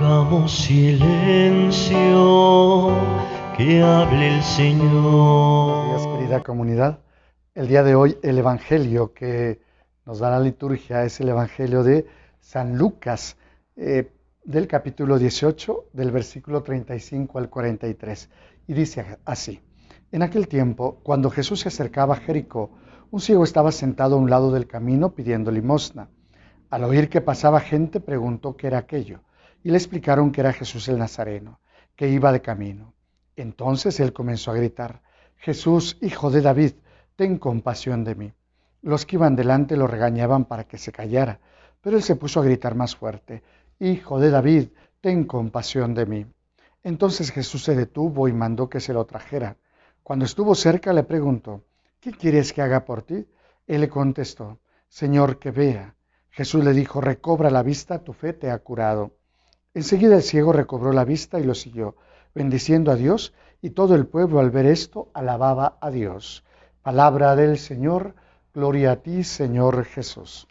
Hagamos silencio, que hable el Señor. Buenos días, querida comunidad. El día de hoy el Evangelio que nos da la liturgia es el Evangelio de San Lucas, del capítulo 18, del versículo 35 al 43. Y dice así: En aquel tiempo, cuando Jesús se acercaba a Jericó, un ciego estaba sentado a un lado del camino pidiendo limosna. Al oír que pasaba gente, preguntó qué era aquello, y le explicaron que era Jesús el Nazareno, que iba de camino. Entonces él comenzó a gritar: Jesús, hijo de David, ten compasión de mí. Los que iban delante lo regañaban para que se callara, pero él se puso a gritar más fuerte: Hijo de David, ten compasión de mí. Entonces Jesús se detuvo y mandó que se lo trajeran. Cuando estuvo cerca le preguntó: ¿Qué quieres que haga por ti? Él le contestó: Señor, que vea. Jesús le dijo: recobra la vista, tu fe te ha curado. Enseguida el ciego recobró la vista y lo siguió, bendiciendo a Dios, y todo el pueblo al ver esto alababa a Dios. Palabra del Señor, gloria a ti, Señor Jesús.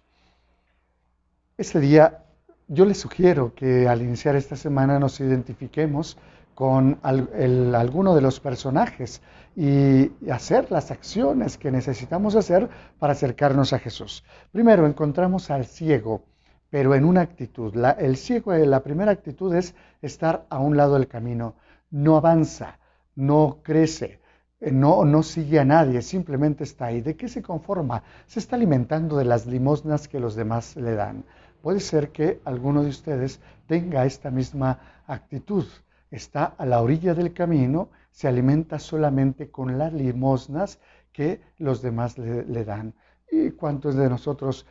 Este día yo les sugiero que al iniciar esta semana nos identifiquemos con alguno de los personajes y hacer las acciones que necesitamos hacer para acercarnos a Jesús. Primero encontramos al ciego, pero en una actitud. El ciego, la primera actitud es estar a un lado del camino. No avanza, no crece, no sigue a nadie, simplemente está ahí. ¿De qué se conforma? Se está alimentando de las limosnas que los demás le dan. Puede ser que alguno de ustedes tenga esta misma actitud. Está a la orilla del camino, se alimenta solamente con las limosnas que los demás le dan. ¿Y cuántos de nosotros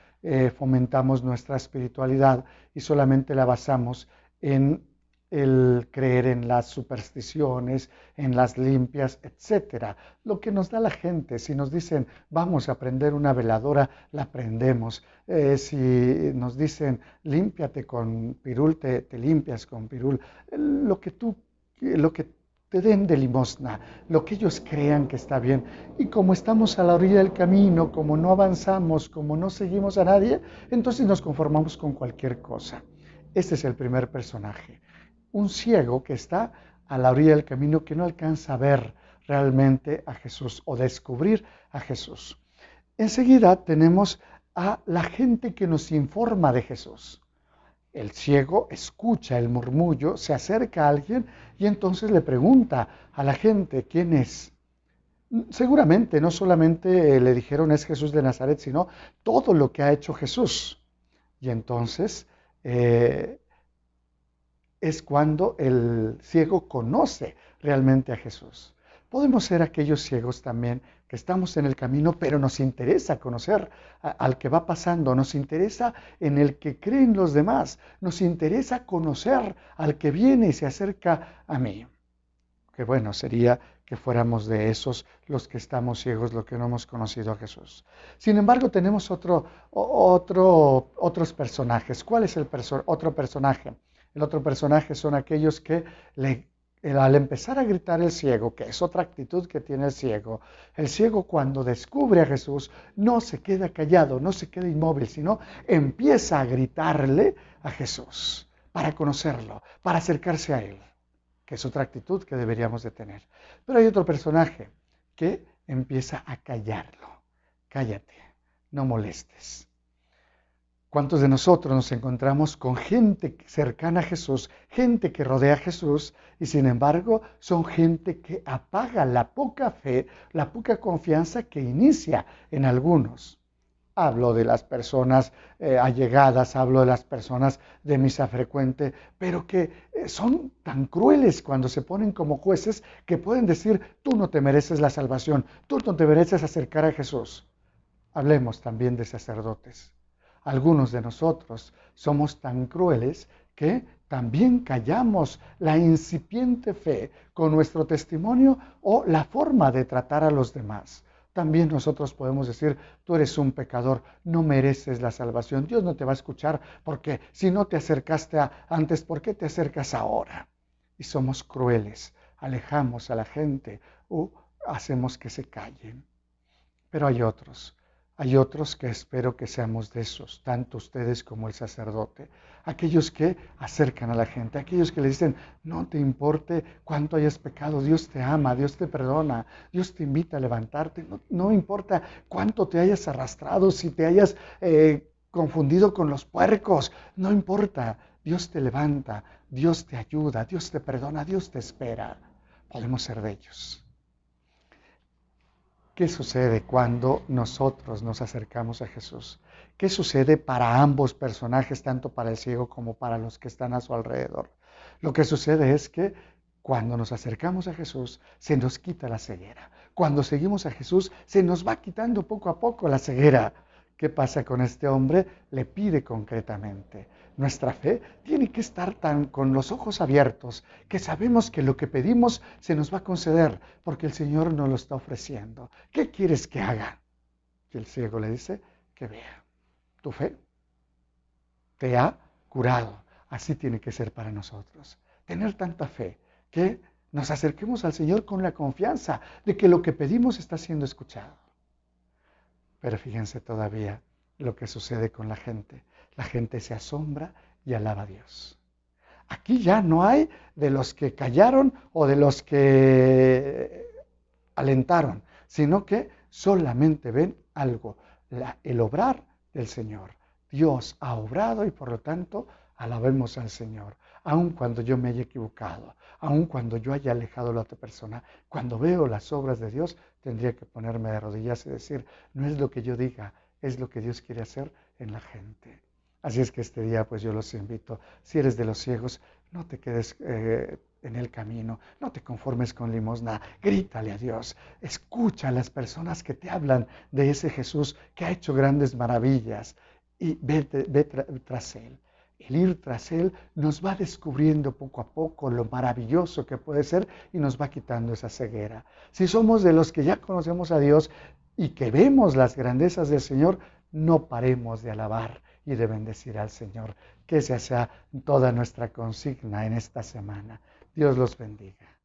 fomentamos nuestra espiritualidad y solamente la basamos en el creer en las supersticiones, en las limpias, etcétera? Lo que nos da la gente, si nos dicen vamos a prender una veladora, la prendemos. Si nos dicen límpiate con pirul, te limpias con pirul. Lo que te den de limosna, lo que ellos crean que está bien. Y como estamos a la orilla del camino, como no avanzamos, como no seguimos a nadie, entonces nos conformamos con cualquier cosa. Este es el primer personaje. Un ciego que está a la orilla del camino, que no alcanza a ver realmente a Jesús o descubrir a Jesús. Enseguida tenemos a la gente que nos informa de Jesús. El ciego escucha el murmullo, se acerca a alguien y entonces le pregunta a la gente quién es. Seguramente no solamente le dijeron es Jesús de Nazaret, sino todo lo que ha hecho Jesús. Y entonces es cuando el ciego conoce realmente a Jesús. Podemos ser aquellos ciegos también que estamos en el camino, pero nos interesa conocer al que va pasando, nos interesa en el que creen los demás, nos interesa conocer al que viene y se acerca a mí. Qué bueno sería que fuéramos de esos los que estamos ciegos, los que no hemos conocido a Jesús. Sin embargo, tenemos otros personajes. ¿Cuál es el otro personaje? El otro personaje son aquellos que al empezar a gritar el ciego, que es otra actitud que tiene el ciego cuando descubre a Jesús no se queda callado, no se queda inmóvil, sino empieza a gritarle a Jesús para conocerlo, para acercarse a él, que es otra actitud que deberíamos de tener. Pero hay otro personaje que empieza a callarlo. Cállate, no molestes. ¿Cuántos de nosotros nos encontramos con gente cercana a Jesús, gente que rodea a Jesús, y sin embargo son gente que apaga la poca fe, la poca confianza que inicia en algunos? Hablo de las personas allegadas, hablo de las personas de misa frecuente, pero que son tan crueles cuando se ponen como jueces que pueden decir, tú no te mereces la salvación, tú no te mereces acercar a Jesús. Hablemos también de sacerdotes. Algunos de nosotros somos tan crueles que también callamos la incipiente fe con nuestro testimonio o la forma de tratar a los demás. También nosotros podemos decir, tú eres un pecador, no mereces la salvación, Dios no te va a escuchar, porque si no te acercaste antes, ¿por qué te acercas ahora? Y somos crueles, alejamos a la gente o hacemos que se callen. Pero hay Hay otros que espero que seamos de esos, tanto ustedes como el sacerdote. Aquellos que acercan a la gente, aquellos que le dicen, no te importe cuánto hayas pecado, Dios te ama, Dios te perdona, Dios te invita a levantarte, no importa cuánto te hayas arrastrado, si te hayas confundido con los puercos, no importa, Dios te levanta, Dios te ayuda, Dios te perdona, Dios te espera. Podemos ser de ellos. ¿Qué sucede cuando nosotros nos acercamos a Jesús? ¿Qué sucede para ambos personajes, tanto para el ciego como para los que están a su alrededor? Lo que sucede es que cuando nos acercamos a Jesús, se nos quita la ceguera. Cuando seguimos a Jesús, se nos va quitando poco a poco la ceguera. ¿Qué pasa con este hombre? Le pide concretamente. Nuestra fe tiene que estar tan con los ojos abiertos que sabemos que lo que pedimos se nos va a conceder porque el Señor nos lo está ofreciendo. ¿Qué quieres que haga? Y el ciego le dice que vea. Tu fe te ha curado. Así tiene que ser para nosotros. Tener tanta fe que nos acerquemos al Señor con la confianza de que lo que pedimos está siendo escuchado. Pero fíjense todavía lo que sucede con la gente. La gente se asombra y alaba a Dios. Aquí ya no hay de los que callaron o de los que alentaron, sino que solamente ven algo, el obrar del Señor. Dios ha obrado y por lo tanto alabemos al Señor. Aun cuando yo me haya equivocado, aun cuando yo haya alejado a la otra persona, cuando veo las obras de Dios, tendría que ponerme de rodillas y decir, no es lo que yo diga, es lo que Dios quiere hacer en la gente. Así es que este día pues yo los invito, si eres de los ciegos, no te quedes en el camino, no te conformes con limosna, grítale a Dios, escucha a las personas que te hablan de ese Jesús que ha hecho grandes maravillas y ve tras Él. El ir tras Él nos va descubriendo poco a poco lo maravilloso que puede ser y nos va quitando esa ceguera. Si somos de los que ya conocemos a Dios y que vemos las grandezas del Señor, no paremos de alabar y de bendecir al Señor. Que esa sea toda nuestra consigna en esta semana. Dios los bendiga.